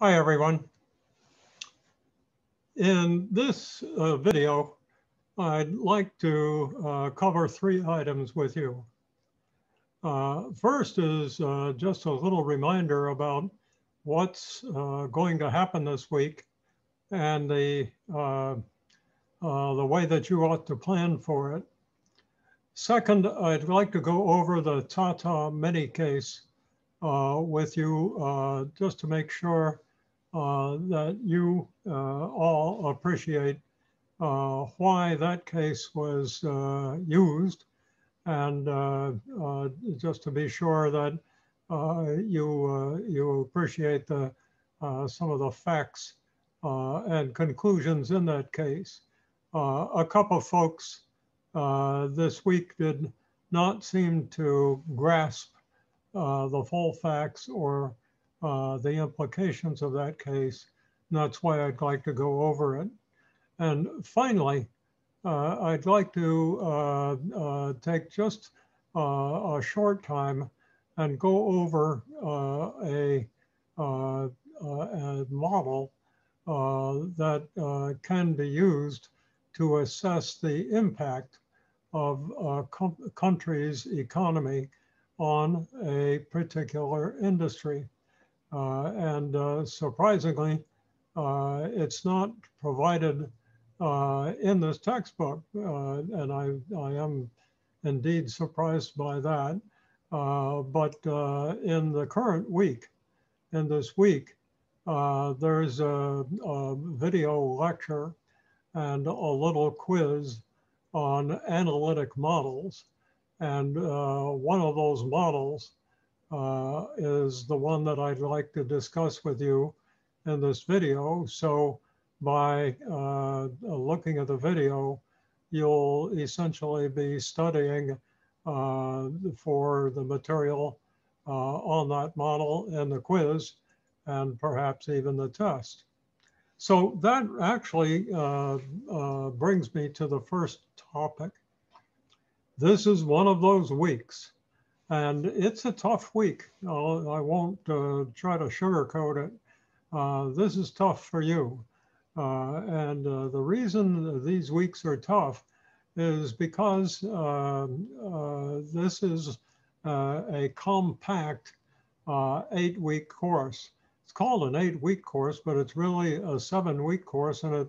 Hi, everyone. In this video, I'd like to cover 3 items with you. First is just a little reminder about what's going to happen this week and the way that you ought to plan for it. Second, I'd like to go over the Tata mini case with you just to make sure that you all appreciate why that case was used, and just to be sure that you appreciate some of the facts and conclusions in that case. A couple of folks this week did not seem to grasp the full facts or the implications of that case. And that's why I'd like to go over it. And finally, I'd like to take just a short time and go over a model that can be used to assess the impact of a country's economy on a particular industry. Surprisingly, it's not provided in this textbook, and I am indeed surprised by that. But in the current week, in this week, there's a video lecture and a little quiz on analytic models. And one of those models is the one that I'd like to discuss with you in this video. So by looking at the video, you'll essentially be studying for the material on that model and the quiz, and perhaps even the test. So that actually brings me to the first topic. This is one of those weeks, and it's a tough week. I won't try to sugarcoat it. This is tough for you. And the reason these weeks are tough is because this is a compact 8-week course. It's called an 8-week course, but it's really a 7-week course, and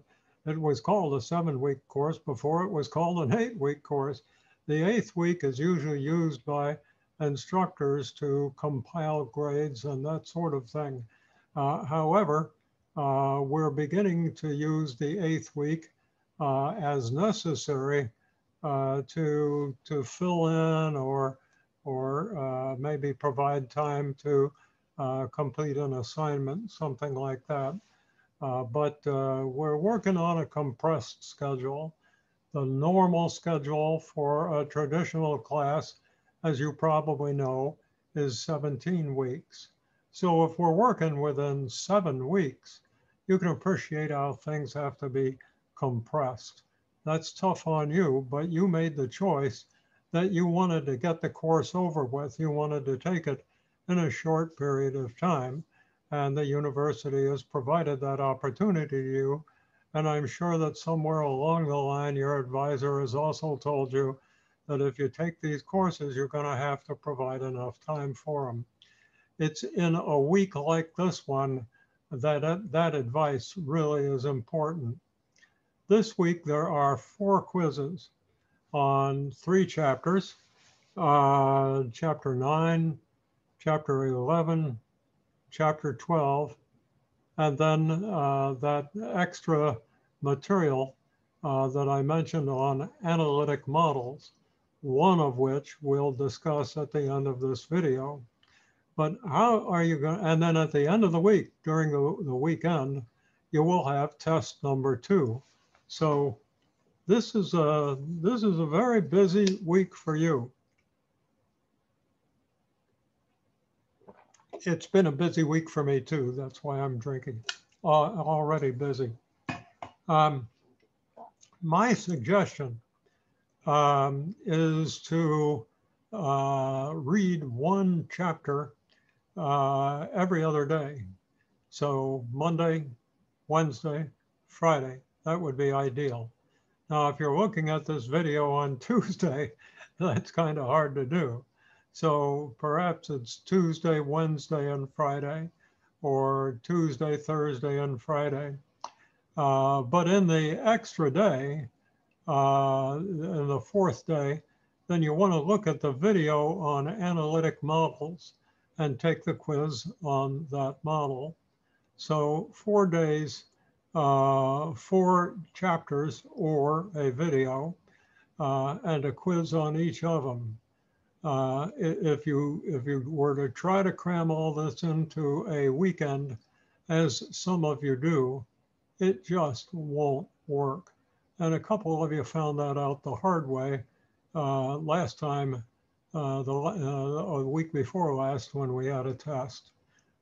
it was called a 7-week course before it was called an 8-week course. The 8th week is usually used by instructors to compile grades and that sort of thing. However, we're beginning to use the 8th week as necessary to fill in or maybe provide time to complete an assignment, something like that. But we're working on a compressed schedule. The normal schedule for a traditional class, as you probably know, is 17 weeks. So if we're working within 7 weeks, you can appreciate how things have to be compressed. That's tough on you, but you made the choice that you wanted to get the course over with. You wanted to take it in a short period of time, and the university has provided that opportunity to you. And I'm sure that somewhere along the line, your advisor has also told you that if you take these courses, you're going to have to provide enough time for them. It's in a week like this one that advice really is important. This week, there are 4 quizzes on 3 chapters, chapter 9, chapter 11, chapter 12, and then that extra material that I mentioned on analytic models, one of which we'll discuss at the end of this video. But how are you going to, and then at the end of the week, during the weekend, you will have test number 2. So this is a very busy week for you. It's been a busy week for me too. That's why I'm drinking. Already busy. My suggestion is to read 1 chapter every other day. So Monday, Wednesday, Friday, that would be ideal. Now, if you're looking at this video on Tuesday, that's kind of hard to do. So perhaps it's Tuesday, Wednesday, and Friday, or Tuesday, Thursday, and Friday. But in the extra day, in the fourth day, then you want to look at the video on analytic models and take the quiz on that model. So 4 days, 4 chapters or a video, and a quiz on each of them. If you were to try to cram all this into a weekend, as some of you do, it just won't work. And a couple of you found that out the hard way last time, the week before last, when we had a test.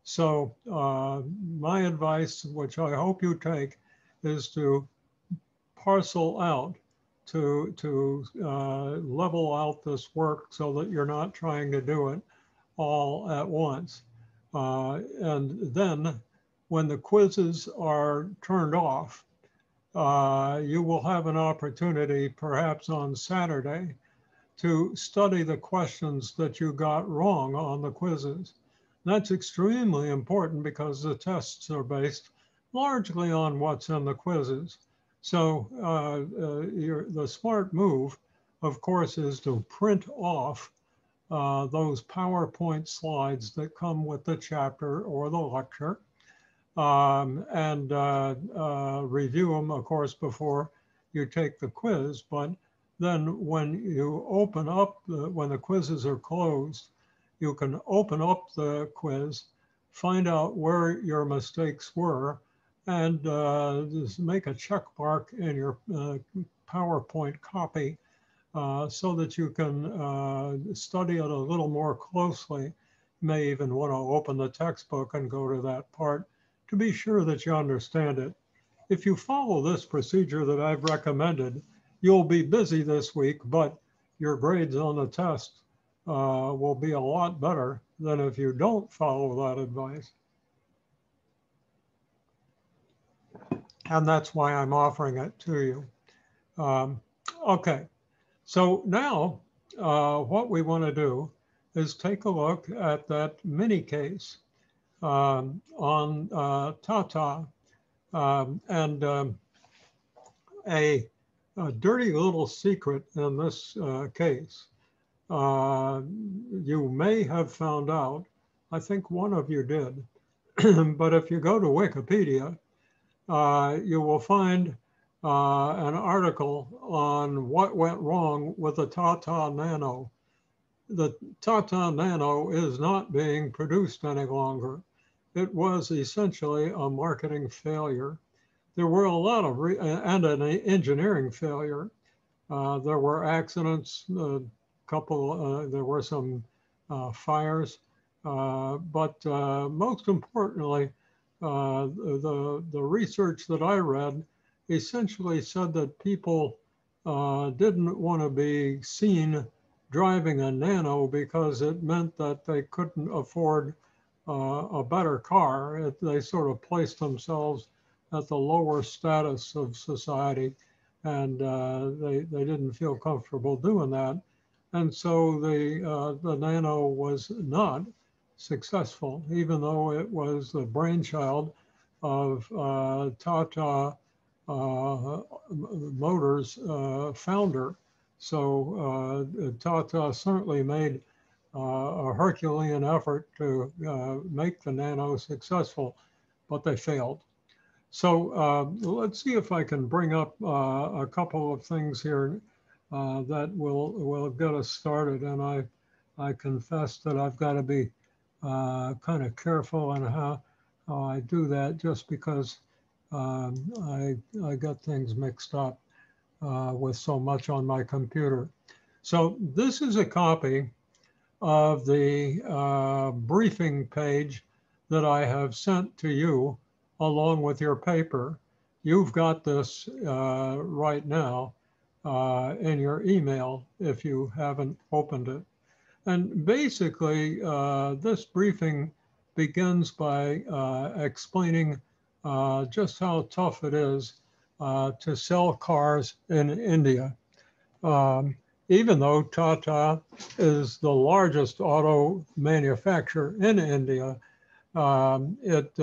So my advice, which I hope you take, is to parcel out, to level out this work so that you're not trying to do it all at once. And then when the quizzes are turned off, you will have an opportunity, perhaps on Saturday, to study the questions that you got wrong on the quizzes. That's extremely important because the tests are based largely on what's in the quizzes. So the smart move, of course, is to print off those PowerPoint slides that come with the chapter or the lecture, and review them, of course, before you take the quiz. But then when you open up, when the quizzes are closed, you can open up the quiz, find out where your mistakes were, and just make a check mark in your PowerPoint copy so that you can study it a little more closely. You may even want to open the textbook and go to that part to be sure that you understand it. If you follow this procedure that I've recommended, you'll be busy this week, but your grades on the test will be a lot better than if you don't follow that advice. And that's why I'm offering it to you. Okay, so now what we want to do is take a look at that mini case on Tata, and a dirty little secret in this case. You may have found out, I think one of you did, but if you go to Wikipedia, you will find an article on what went wrong with the Tata Nano. The Tata Nano is not being produced any longer. It was essentially a marketing failure. There were a lot of, and an engineering failure. There were accidents, there were some fires, but most importantly, the research that I read essentially said that people didn't want to be seen driving a Nano because it meant that they couldn't afford a better car. They sort of placed themselves at the lower status of society, and they didn't feel comfortable doing that. And so the Nano was not successful, even though it was the brainchild of Tata Motors founder. So Tata certainly made a Herculean effort to make the Nano successful, but they failed. So let's see if I can bring up a couple of things here that will get us started. And I confess that I've got to be kind of careful on how I do that, just because I got things mixed up with so much on my computer. So this is a copy of the briefing page that I have sent to you along with your paper. You've got this right now in your email if you haven't opened it. And basically, this briefing begins by explaining just how tough it is to sell cars in India. Um, Even though Tata is the largest auto manufacturer in India, it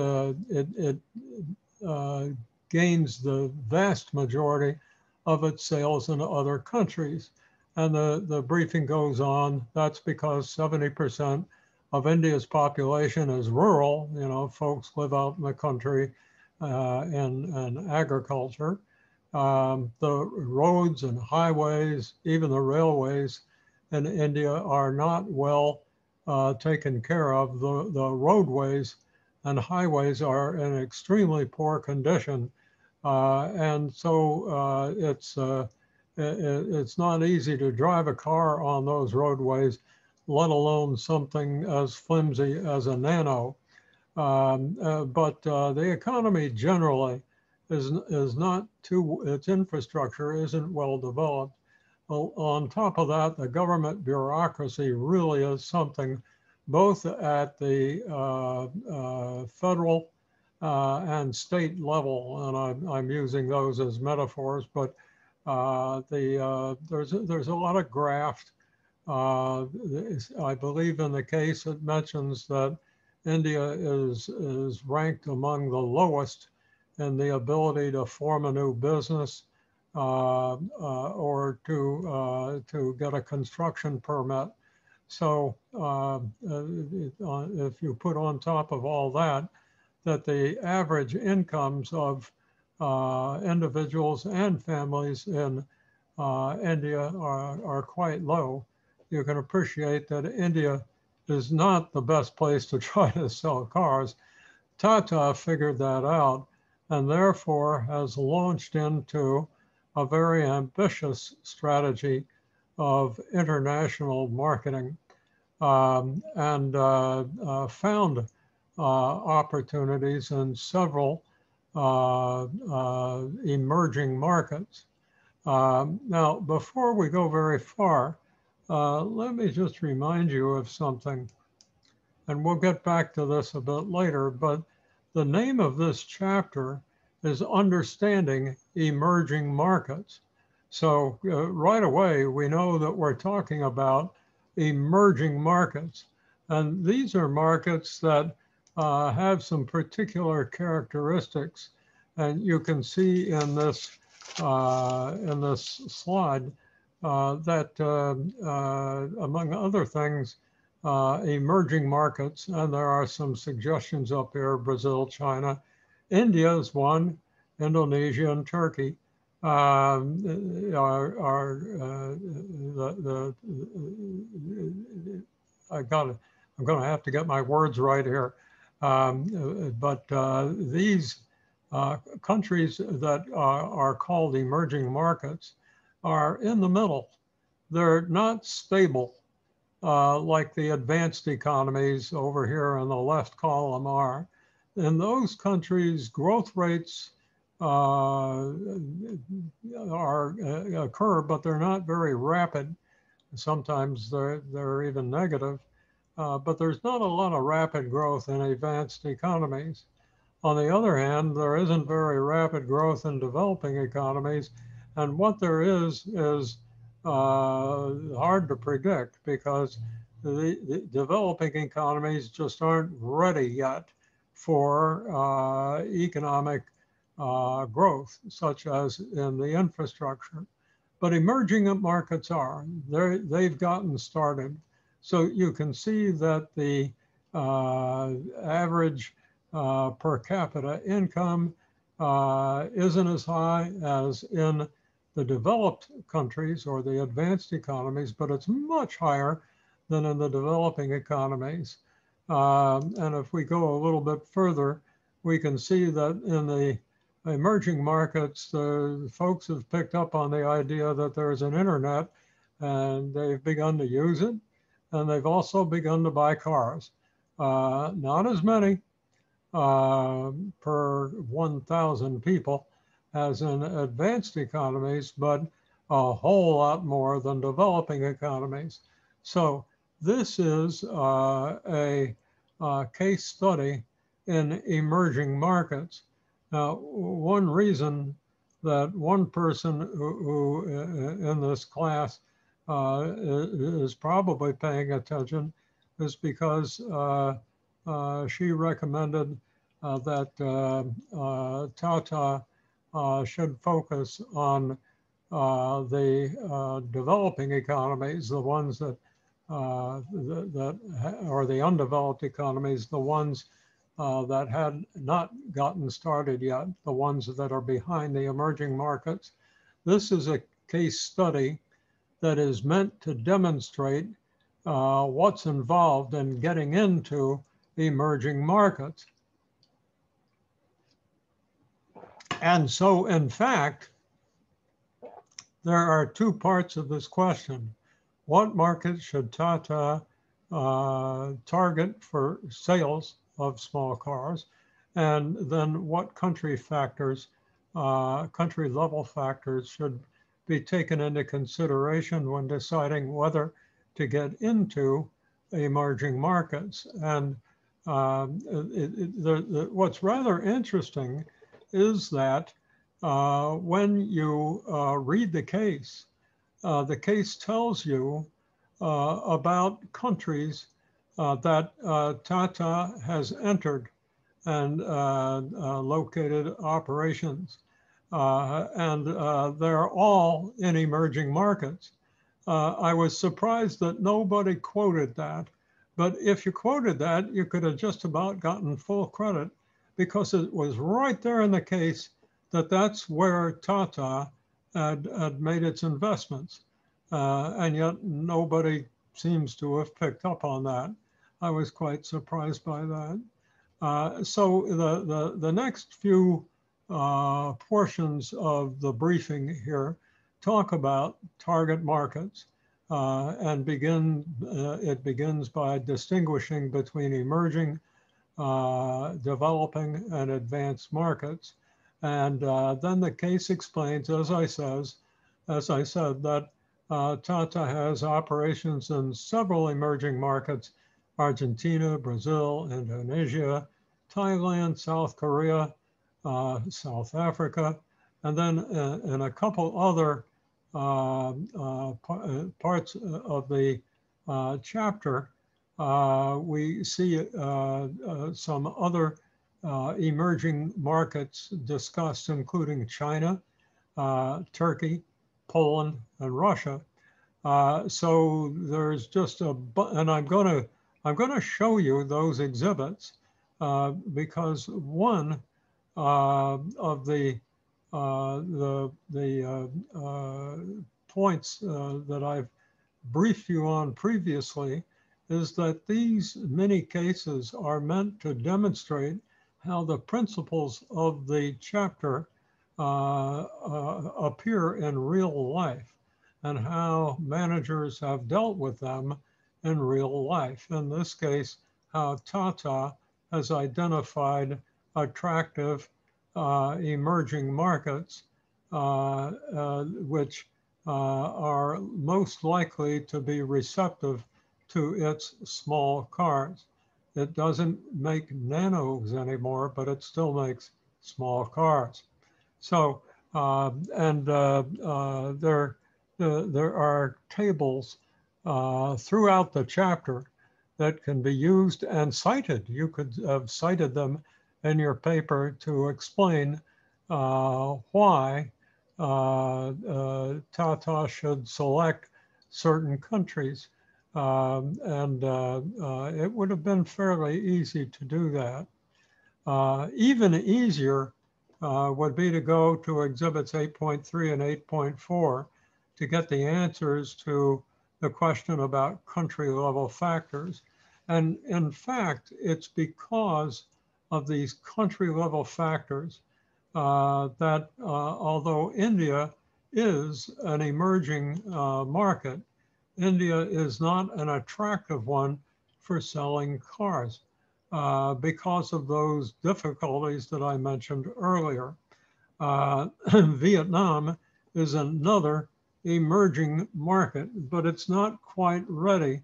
gains the vast majority of its sales in other countries. And the briefing goes on, that's because 70% of India's population is rural, folks live out in the country and agriculture. The roads and highways, even the railways in India are not well taken care of. The roadways and highways are in extremely poor condition. And so it's not easy to drive a car on those roadways, let alone something as flimsy as a Nano. But the economy generally is not too, its infrastructure isn't well developed. Well, on top of that, the government bureaucracy really is something both at the federal and state level, and I'm using those as metaphors, but there's a lot of graft. I believe in the case it mentions that India is ranked among the lowest in the ability to form a new business or to get a construction permit. So if you put on top of all that, that the average incomes of individuals and families in India are quite low, you can appreciate that India is not the best place to try to sell cars. Tata figured that out and therefore has launched into a very ambitious strategy of international marketing and found opportunities in several emerging markets. Now, before we go very far, let me just remind you of something, and we'll get back to this a bit later, but the name of this chapter is Understanding Emerging Markets. So right away, we know that we're talking about emerging markets. And these are markets that have some particular characteristics. And you can see in this slide that among other things, emerging markets, and there are some suggestions up here, Brazil, China, India is one, Indonesia and Turkey are I'm going to have to get my words right here. But these countries that are called emerging markets are in the middle. They're not stable like the advanced economies over here in the left column are. In those countries, growth rates occur, but they're not very rapid. Sometimes they're even negative, but there's not a lot of rapid growth in advanced economies. On the other hand, there isn't very rapid growth in developing economies, and what there is hard to predict because the developing economies just aren't ready yet for economic growth, such as in the infrastructure. But emerging markets are. They've gotten started. So you can see that the average per capita income isn't as high as in the developed countries or the advanced economies, but it's much higher than in the developing economies. And if we go a little bit further, we can see that in the emerging markets, the folks have picked up on the idea that there's an internet and they've begun to use it. And they've also begun to buy cars. Not as many per 1,000 people as in advanced economies, but a whole lot more than developing economies. So this is a case study in emerging markets. Now, one reason that one person who in this class is probably paying attention is because she recommended that Tata should focus on the developing economies, the ones that or the undeveloped economies, the ones that had not gotten started yet, the ones that are behind the emerging markets. This is a case study that is meant to demonstrate what's involved in getting into emerging markets. And so, in fact, there are two parts of this question. What markets should Tata target for sales of small cars? And then what country factors, country level factors should be taken into consideration when deciding whether to get into emerging markets? And what's rather interesting is that when you read the case tells you about countries that Tata has entered and located operations. And they're all in emerging markets. I was surprised that nobody quoted that. But if you quoted that, you could have just about gotten full credit, because it was right there in the case that that's where Tata had made its investments. And yet nobody seems to have picked up on that. I was quite surprised by that. So the next few portions of the briefing here talk about target markets and it begins by distinguishing between emerging, developing, and advanced markets. And then the case explains, as I said, that Tata has operations in several emerging markets: Argentina, Brazil, Indonesia, Thailand, South Korea, South Africa, and then in a couple other parts of the chapter, we see some other emerging markets discussed, including China, Turkey, Poland, and Russia. So there's just and I'm going to show you those exhibits because one of the points that I've briefed you on previously is that these mini cases are meant to demonstrate how the principles of the chapter appear in real life and how managers have dealt with them in real life. In this case, how Tata has identified attractive emerging markets which are most likely to be receptive to its small cars. It doesn't make nanos anymore, but it still makes small cars. So, there are tables throughout the chapter that can be used and cited. You could have cited them in your paper to explain why Tata should select certain countries. It would have been fairly easy to do that. Even easier would be to go to exhibits 8.3 and 8.4 to get the answers to the question about country level factors. And in fact, it's because of these country level factors that although India is an emerging market, India is not an attractive one for selling cars because of those difficulties that I mentioned earlier. Vietnam is another emerging market, but it's not quite ready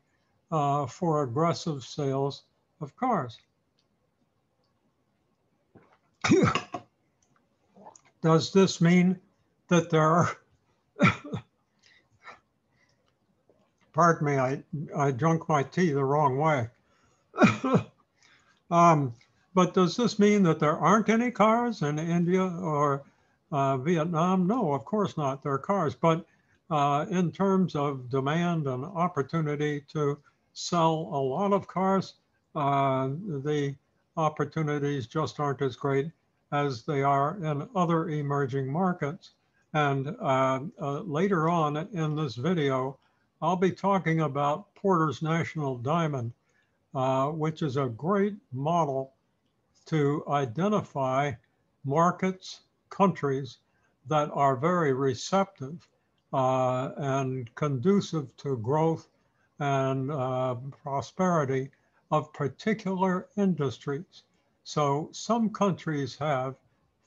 for aggressive sales of cars. Does this mean that there are, pardon me, I drunk my tea the wrong way. But does this mean that there aren't any cars in India or Vietnam? No, of course not. There are cars. But in terms of demand and opportunity to sell a lot of cars, the opportunities just aren't as great as they are in other emerging markets. And later on in this video, I'll be talking about Porter's National Diamond, which is a great model to identify markets, countries that are very receptive and conducive to growth and prosperity of particular industries. So some countries have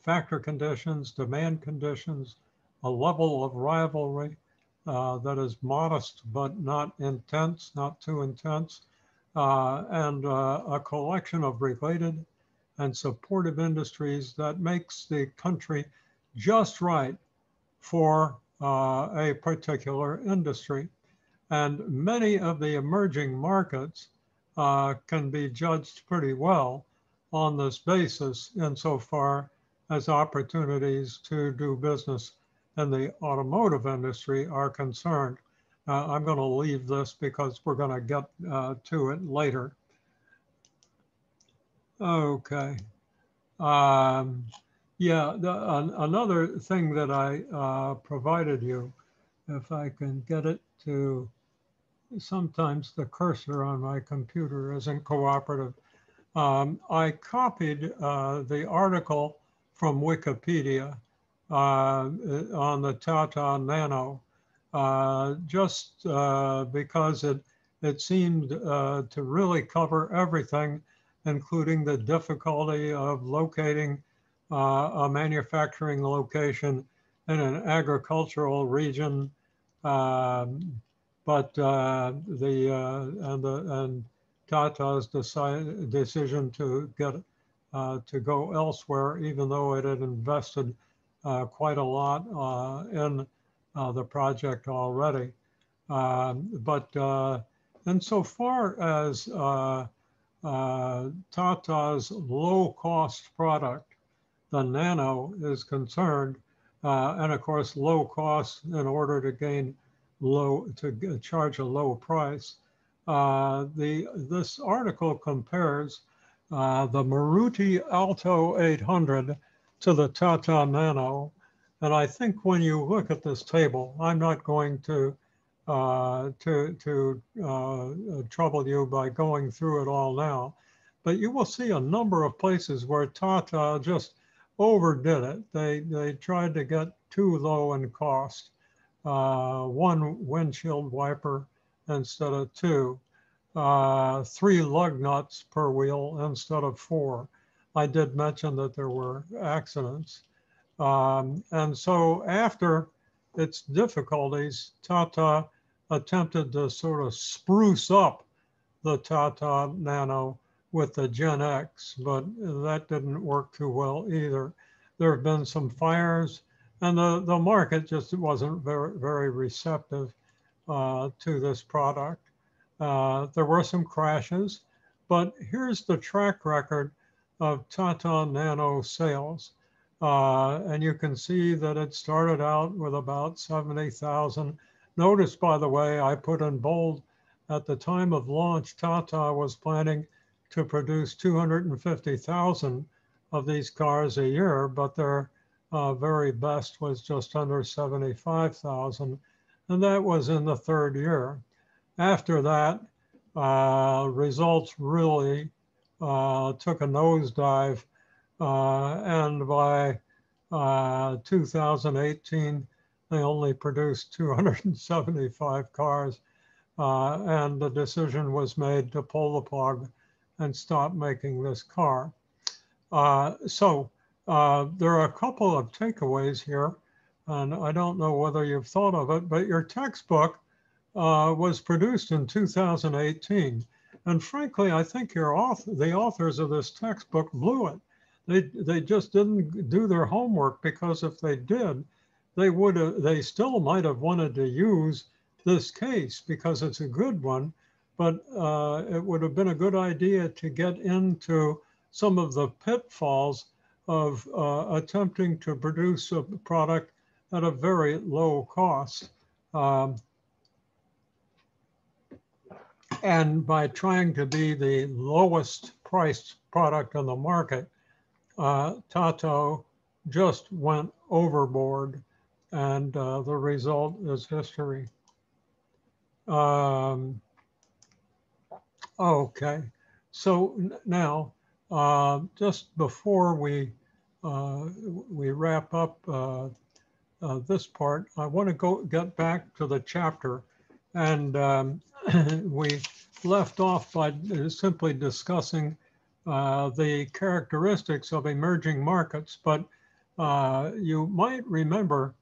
factor conditions, demand conditions, a level of rivalry that is modest but not intense, not too intense, and a collection of related and supportive industries that makes the country just right for a particular industry. And many of the emerging markets can be judged pretty well on this basis insofar as opportunities to do business in the automotive industry are concerned. I'm going to leave this because we're going to get to it later. Okay. Yeah, another thing that I provided you, if I can get it to, sometimes the cursor on my computer isn't cooperative. I copied the article from Wikipedia on the Tata Nano, just because it seemed to really cover everything, including the difficulty of locating a manufacturing location in an agricultural region, but Tata'S decision to go elsewhere, even though it had invested quite a lot in the project already. But insofar as Tata'S low-cost product, the Nano, is concerned, and of course low cost in order to gain charge a low price. This article compares the Maruti Alto 800 to the Tata Nano, and I think when you look at this table, I'm not going to trouble you by going through it all now, but you will see a number of places where Tata just overdid it. They tried to get too low in cost. One windshield wiper instead of two, 3 lug nuts per wheel instead of 4. I did mention that there were accidents. And so after its difficulties, Tata attempted to sort of spruce up the Tata Nano with the Gen X, but that didn't work too well either. There have been some fires, and the market just wasn't very receptive to this product. There were some crashes, but here's the track record of Tata Nano sales. And you can see that it started out with about 70,000. Notice, by the way, I put in bold, at the time of launch, Tata was planning to produce 250,000 of these cars a year, but their very best was just under 75,000, and that was in the 3rd year. After that, results really took a nosedive, and by 2018, they only produced 275 cars, and the decision was made to pull the plug and stop making this car. So there are a couple of takeaways here, and I don't know whether you've thought of it, but your textbook was produced in 2018. And frankly, I think the authors of this textbook blew it. They just didn't do their homework, because if they did, they still might have wanted to use this case because it's a good one, but it would have been a good idea to get into some of the pitfalls of attempting to produce a product at a very low cost. And by trying to be the lowest priced product on the market, Tata just went overboard, and the result is history. Okay, so now, just before we wrap up this part, I want to get back to the chapter, and we left off by simply discussing the characteristics of emerging markets, but you might remember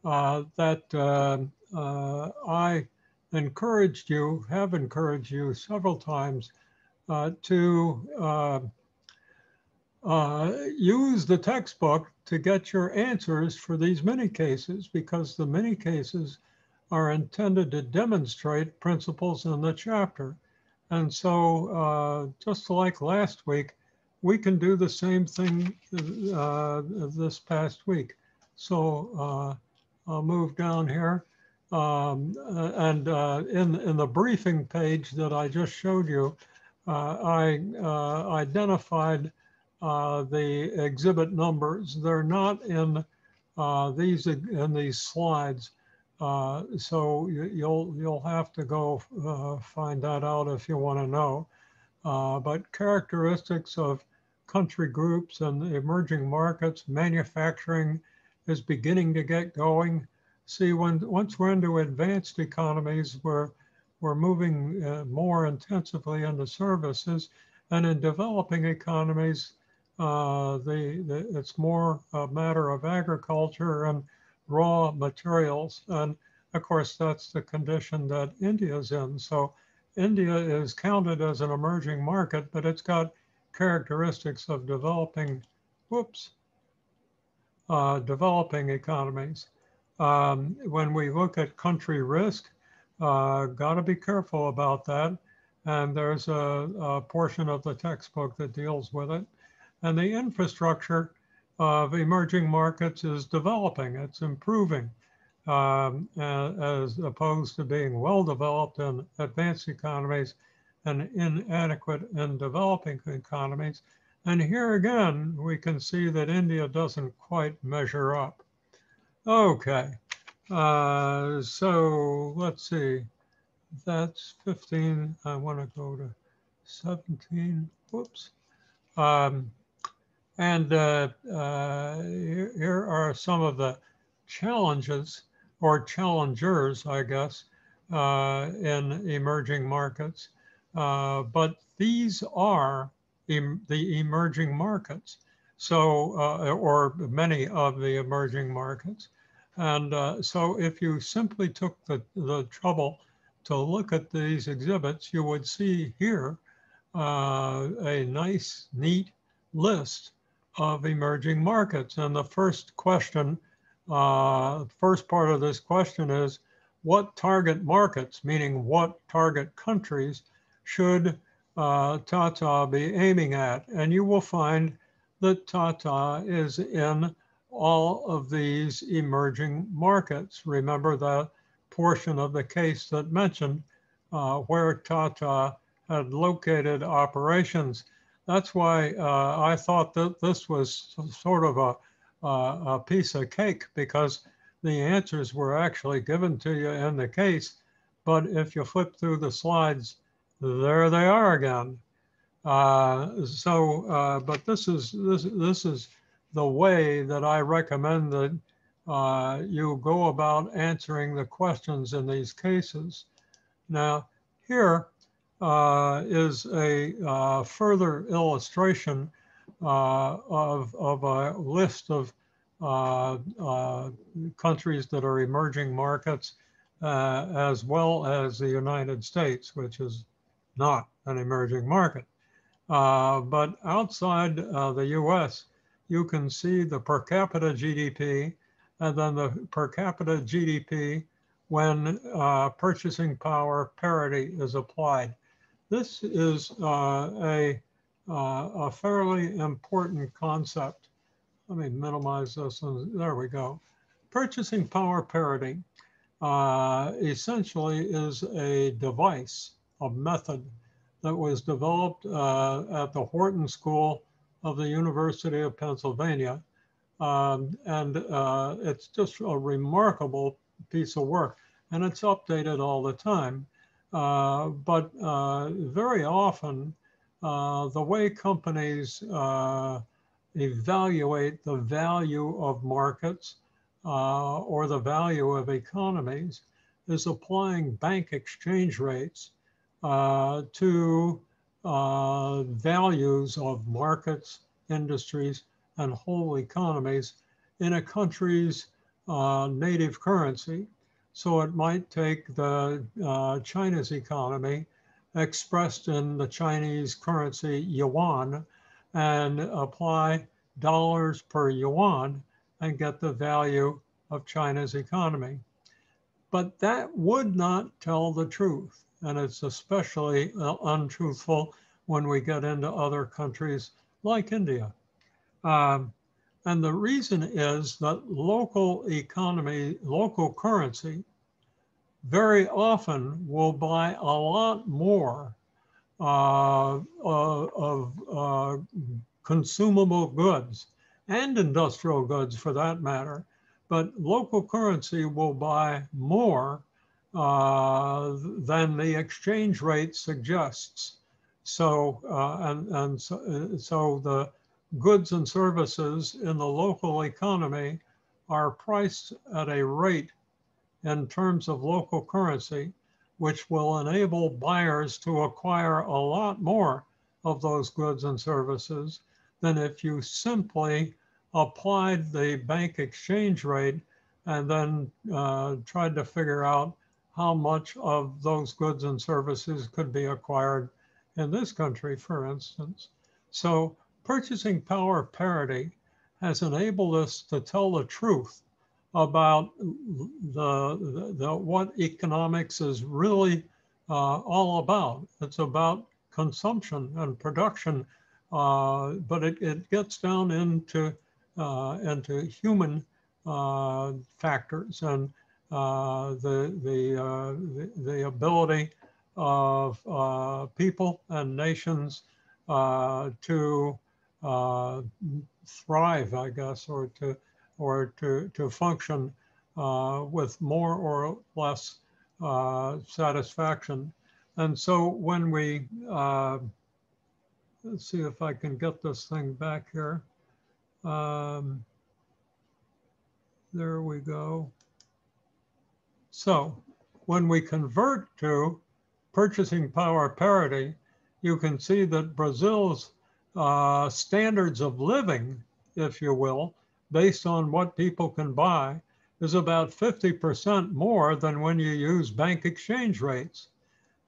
that I have encouraged you several times to use the textbook to get your answers for these mini cases, because the mini cases are intended to demonstrate principles in the chapter. And so just like last week, we can do the same thing this past week. So I'll move down here. And in the briefing page that I just showed you, I identified the exhibit numbers. They're not in these slides. So you'll have to go find that out if you want to know. But characteristics of country groups and emerging markets, manufacturing is beginning to get going. See, once we're into advanced economies, we're moving more intensively into services, and in developing economies, it's more a matter of agriculture and raw materials. And of course, that's the condition that India is in. So India is counted as an emerging market, but it's got characteristics of developing economies. When we look at country risk, got to be careful about that. And there's a portion of the textbook that deals with it. And the infrastructure of emerging markets is developing, it's improving, as opposed to being well developed in advanced economies and inadequate in developing economies. And here again, we can see that India doesn't quite measure up. Okay, so let's see, that's 15. I want to go to 17, whoops. And here are some of the challenges, or challengers, I guess, in emerging markets. But these are the emerging markets, so, or many of the emerging markets. And so if you simply took the trouble to look at these exhibits, you would see here a nice, neat list of emerging markets. And the first question, first part of this question is, what target markets, meaning what target countries, should Tata be aiming at? And you will find that Tata is in all of these emerging markets. Remember the portion of the case that mentioned where Tata had located operations. That's why I thought that this was sort of a piece of cake, because the answers were actually given to you in the case. But if you flip through the slides, there they are again. But this is the way that I recommend that you go about answering the questions in these cases. Now, here is a further illustration of a list of countries that are emerging markets, as well as the United States, which is not an emerging market. But outside the US, you can see the per capita GDP and then the per capita GDP when purchasing power parity is applied. This is a fairly important concept. Let me minimize this, and there we go. Purchasing power parity essentially is a device, a method that was developed at the Wharton School of the University of Pennsylvania. And it's just a remarkable piece of work, and it's updated all the time. But very often, the way companies evaluate the value of markets or the value of economies is applying bank exchange rates to values of markets, industries, and whole economies in a country's native currency. So it might take the China's economy expressed in the Chinese currency yuan and apply dollars per yuan and get the value of China's economy. But that would not tell the truth. And it's especially untruthful when we get into other countries like India. And the reason is that local economy, local currency, very often will buy a lot more of consumable goods and industrial goods for that matter. But local currency will buy more than the exchange rate suggests. So, so the goods and services in the local economy are priced at a rate in terms of local currency, which will enable buyers to acquire a lot more of those goods and services than if you simply applied the bank exchange rate and then tried to figure out how much of those goods and services could be acquired in this country, for instance. So purchasing power parity has enabled us to tell the truth about what economics is really all about. It's about consumption and production, but it gets down into human factors and the ability of people and nations to thrive, I guess, or to function with more or less satisfaction. And so when we, let's see if I can get this thing back here. There we go. So when we convert to purchasing power parity, you can see that Brazil's standards of living, if you will, based on what people can buy, is about 50% more than when you use bank exchange rates.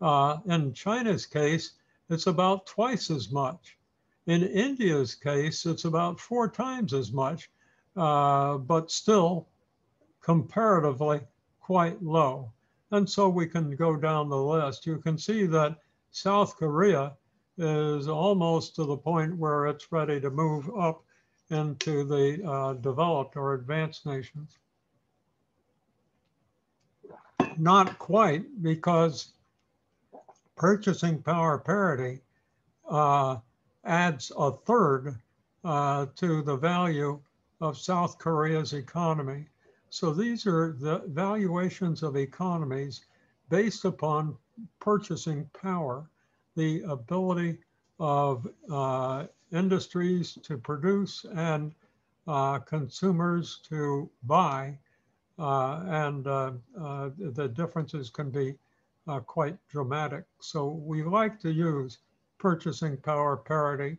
In China's case, it's about twice as much. In India's case, it's about 4 times as much, but still comparatively quite low. And so we can go down the list. You can see that South Korea is almost to the point where it's ready to move up into the developed or advanced nations. Not quite, because purchasing power parity adds a third to the value of South Korea's economy. So these are the valuations of economies based upon purchasing power, the ability of industries to produce and consumers to buy, and the differences can be quite dramatic. So we like to use purchasing power parity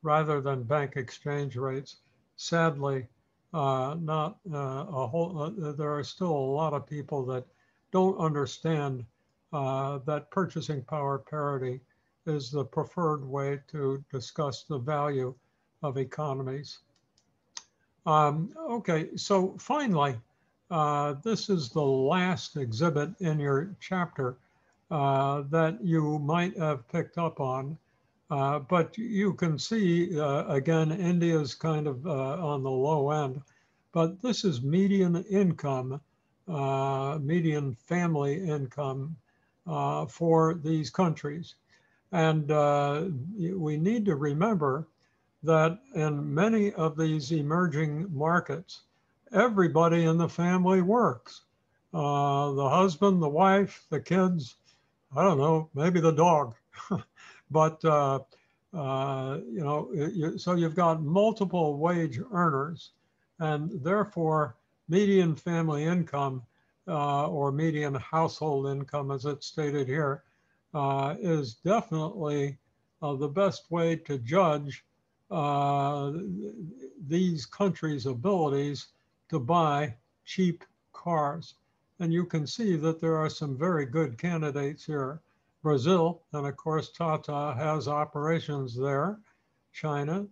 rather than bank exchange rates. Sadly, not a whole, there are still a lot of people that don't understand that purchasing power parity is the preferred way to discuss the value of economies. Okay, so finally, this is the last exhibit in your chapter that you might have picked up on. But you can see, again, India's kind of on the low end, but this is median income, median family income for these countries. And we need to remember that in many of these emerging markets, everybody in the family works. The husband, the wife, the kids, I don't know, maybe the dog. But, so you've got multiple wage earners, and therefore median family income or median household income, as it's stated here, is definitely the best way to judge these countries' abilities to buy cheap cars. And you can see that there are some very good candidates here. Brazil, and of course Tata has operations there, China,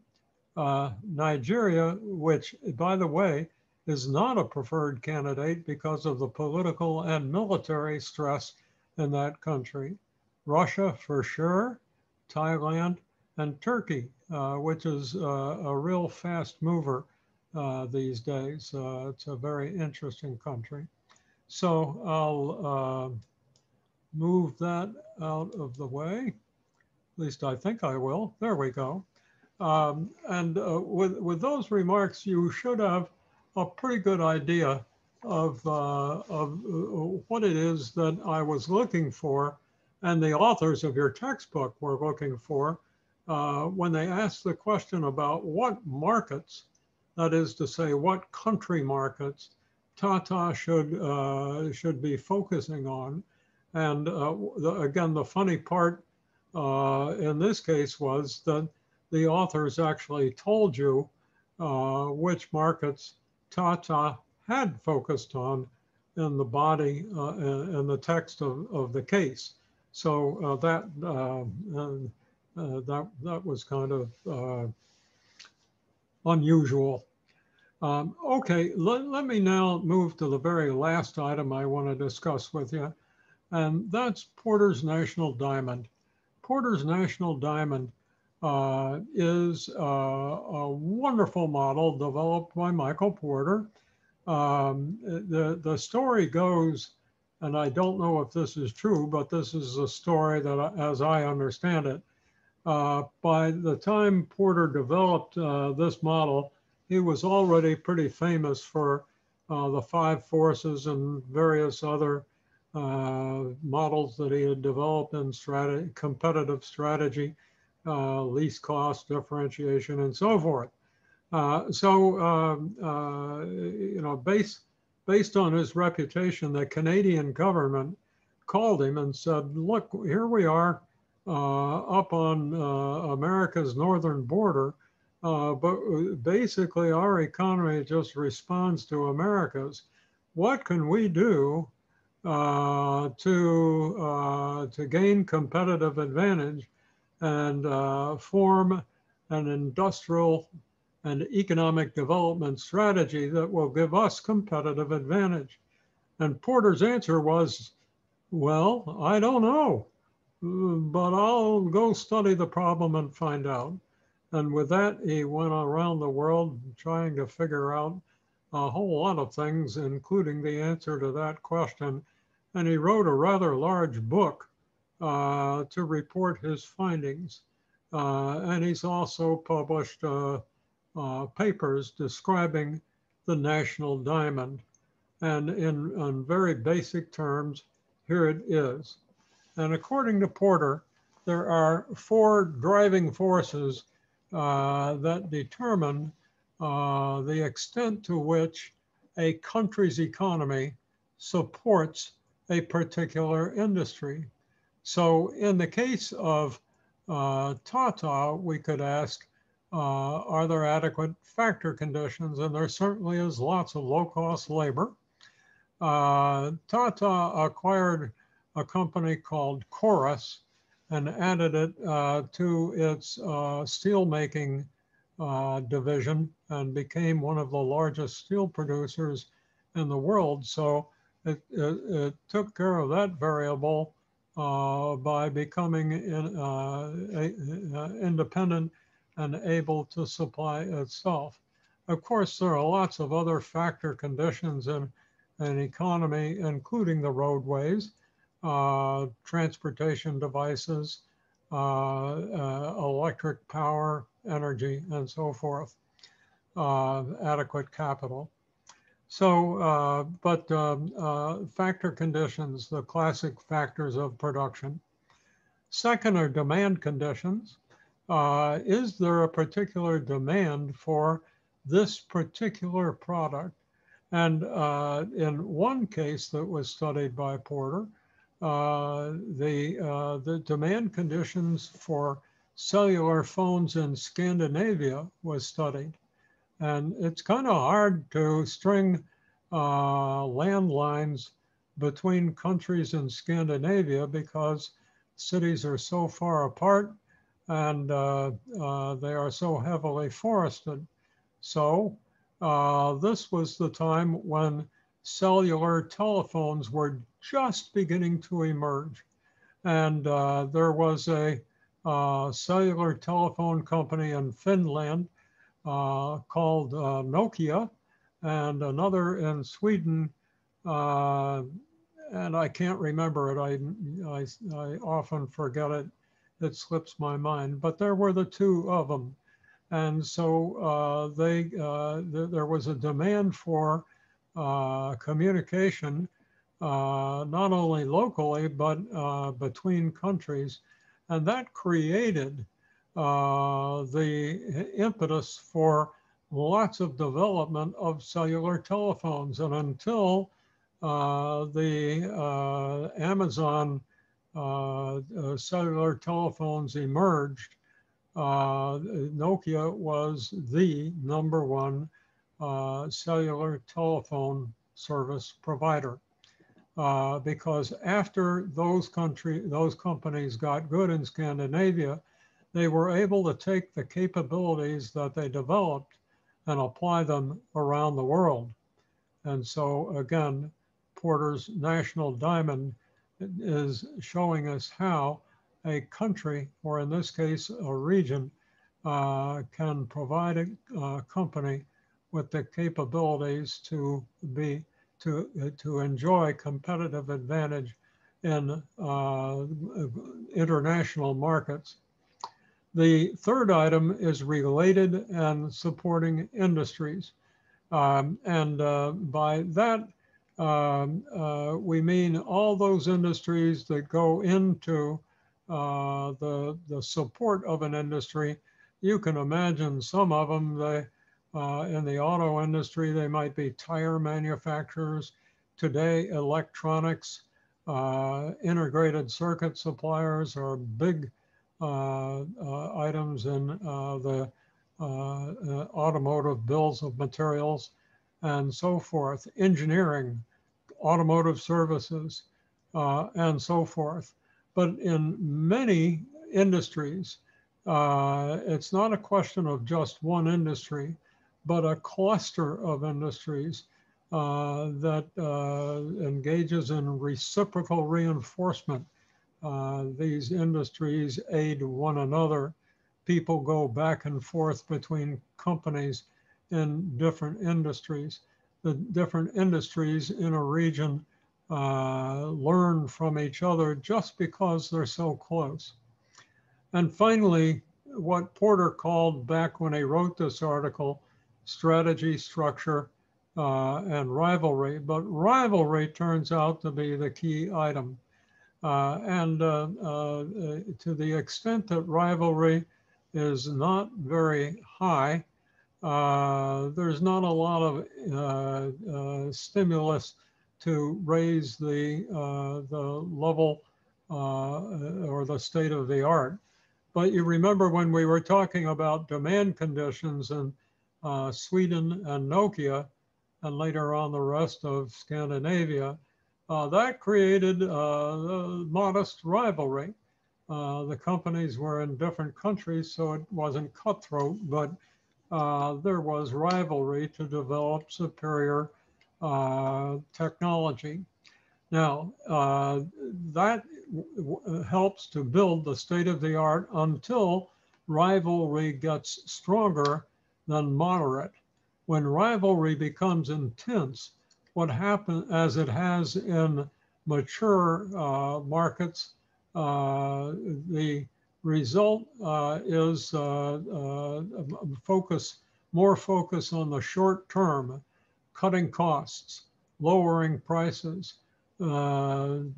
Nigeria, which, by the way, is not a preferred candidate because of the political and military stress in that country. Russia, for sure, Thailand, and Turkey, which is a real fast mover these days. It's a very interesting country. So I'll move that out of the way. At least I think I will. There we go. And with those remarks, you should have a pretty good idea of what it is that I was looking for and the authors of your textbook were looking for when they asked the question about what markets, that is to say, what country markets Tata should be focusing on. And again, the funny part in this case was that the authors actually told you which markets Tata had focused on in the body in the text of the case. So that was kind of unusual. Okay, let me now move to the very last item I want to discuss with you, and that's Porter's National Diamond. Porter's National Diamond is a wonderful model developed by Michael Porter. The story goes, and I don't know if this is true, but this is a story that, as I understand it, by the time Porter developed this model, he was already pretty famous for the 5 forces and various other models that he had developed in competitive strategy, least cost, differentiation, and so forth. Based on his reputation, the Canadian government called him and said, look, here we are up on America's northern border, but basically our economy just responds to America's. What can we do to gain competitive advantage and form an industrial and economic development strategy that will give us competitive advantage? And Porter's answer was, well, I don't know, but I'll go study the problem and find out. And with that, he went around the world trying to figure out a whole lot of things, including the answer to that question. And he wrote a rather large book to report his findings. And he's also published papers describing the national diamond. And in very basic terms, here it is. And according to Porter, there are 4 driving forces that determine the extent to which a country's economy supports a particular industry. So in the case of Tata, we could ask, are there adequate factor conditions? And there certainly is lots of low-cost labor. Tata acquired a company called Chorus, and added it to its steelmaking division and became one of the largest steel producers in the world. So it took care of that variable by becoming independent and able to supply itself. Of course, there are lots of other factor conditions in an economy, including the roadways, transportation devices, electric power, energy, and so forth, adequate capital. So, factor conditions, the classic factors of production. Second are demand conditions. Is there a particular demand for this particular product? And in one case that was studied by Porter, the demand conditions for cellular phones in Scandinavia was studied. And it's kind of hard to string landlines between countries in Scandinavia because cities are so far apart and they are so heavily forested. So this was the time when cellular telephones were just beginning to emerge. And there was a cellular telephone company in Finland called Nokia, and another in Sweden, and I can't remember it. I often forget it. It slips my mind. But there were the two of them, and so there was a demand for communication, not only locally but between countries, and that created the impetus for lots of development of cellular telephones. And until the Amazon cellular telephones emerged, Nokia was the #1 cellular telephone service provider. Because after those companies got good in Scandinavia, they were able to take the capabilities that they developed and apply them around the world. And so again, Porter's National Diamond is showing us how a country, or in this case, a region, can provide a company with the capabilities to enjoy competitive advantage in international markets. The third item is related and supporting industries. By that, we mean all those industries that go into the support of an industry. You can imagine some of them, in the auto industry, they might be tire manufacturers. Today, electronics, integrated circuit suppliers are big items in the automotive bills of materials and so forth, engineering, automotive services, and so forth. But in many industries, it's not a question of just one industry, but a cluster of industries that engages in reciprocal reinforcement. These industries aid one another. People go back and forth between companies in different industries. The different industries in a region learn from each other just because they're so close. And finally, what Porter called back when he wrote this article, strategy, structure, and rivalry. But rivalry turns out to be the key item. To the extent that rivalry is not very high, there's not a lot of stimulus to raise the level or the state of the art. But you remember when we were talking about demand conditions in Sweden and Nokia, and later on the rest of Scandinavia, that created a modest rivalry. The companies were in different countries, so it wasn't cutthroat, but there was rivalry to develop superior technology. Now, that helps to build the state of the art until rivalry gets stronger than moderate. When rivalry becomes intense, what happens, as it has in mature markets, the result is more focus on the short term, cutting costs, lowering prices, more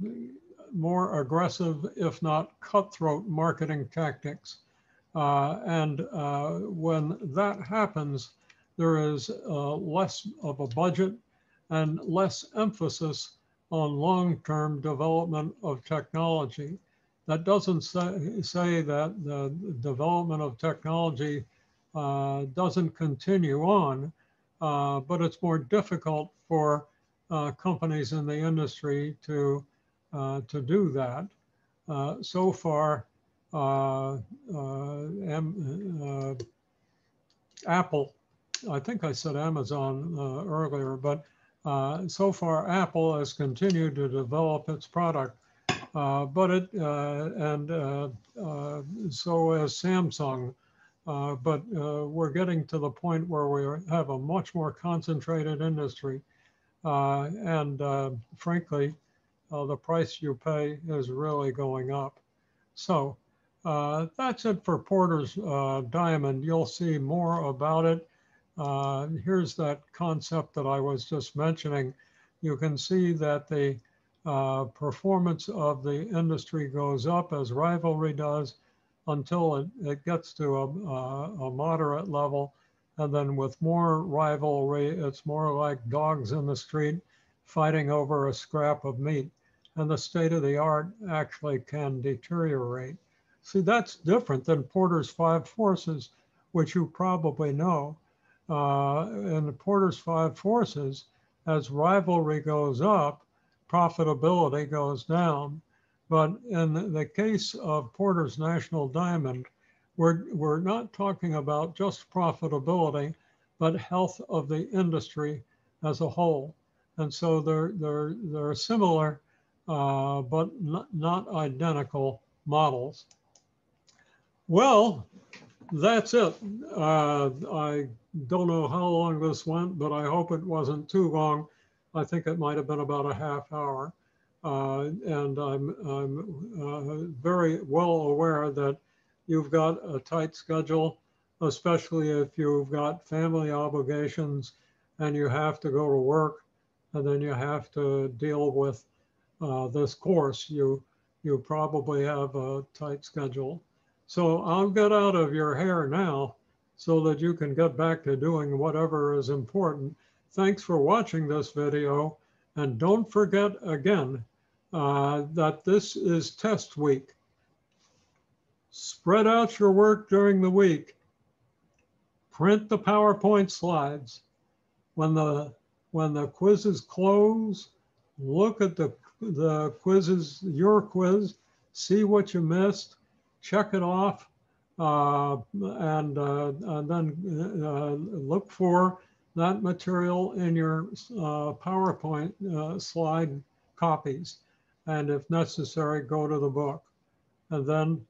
aggressive, if not cutthroat, marketing tactics. And when that happens, there is less of a budget and less emphasis on long-term development of technology. That doesn't say that the development of technology doesn't continue on, but it's more difficult for companies in the industry to do that. So far, Apple, I think I said Amazon earlier, but so far Apple has continued to develop its product, but so has Samsung. But we're getting to the point where we have a much more concentrated industry. Frankly, the price you pay is really going up. So that's it for Porter's diamond. You'll see more about it. Here's that concept that I was just mentioning. You can see that the performance of the industry goes up as rivalry does until it gets to a moderate level. And then with more rivalry, it's more like dogs in the street fighting over a scrap of meat. And the state of the art actually can deteriorate. See, that's different than Porter's 5 forces, which you probably know. In Porter's 5 forces, as rivalry goes up, profitability goes down. But in the case of Porter's National Diamond, we're not talking about just profitability, but health of the industry as a whole. And so they're similar, but not identical models. Well, that's it. I don't know how long this went, but I hope it wasn't too long. I think it might have been about a half hour. And I'm very well aware that you've got a tight schedule, especially if you've got family obligations and you have to go to work and then you have to deal with this course. You probably have a tight schedule. So I'll get out of your hair now so that you can get back to doing whatever is important. Thanks for watching this video. And don't forget again that this is test week. Spread out your work during the week. Print the PowerPoint slides. When the quizzes close, look at the quizzes, your quiz, see what you missed, check it off, and then look for that material in your PowerPoint slide copies. And if necessary, go to the book. And then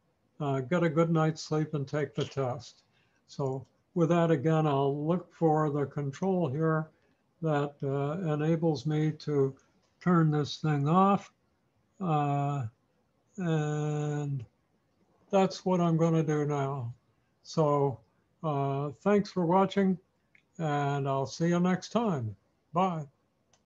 get a good night's sleep and take the test. So with that, again, I'll look for the control here that enables me to turn this thing off. And that's what I'm going to do now. So thanks for watching, and I'll see you next time. Bye.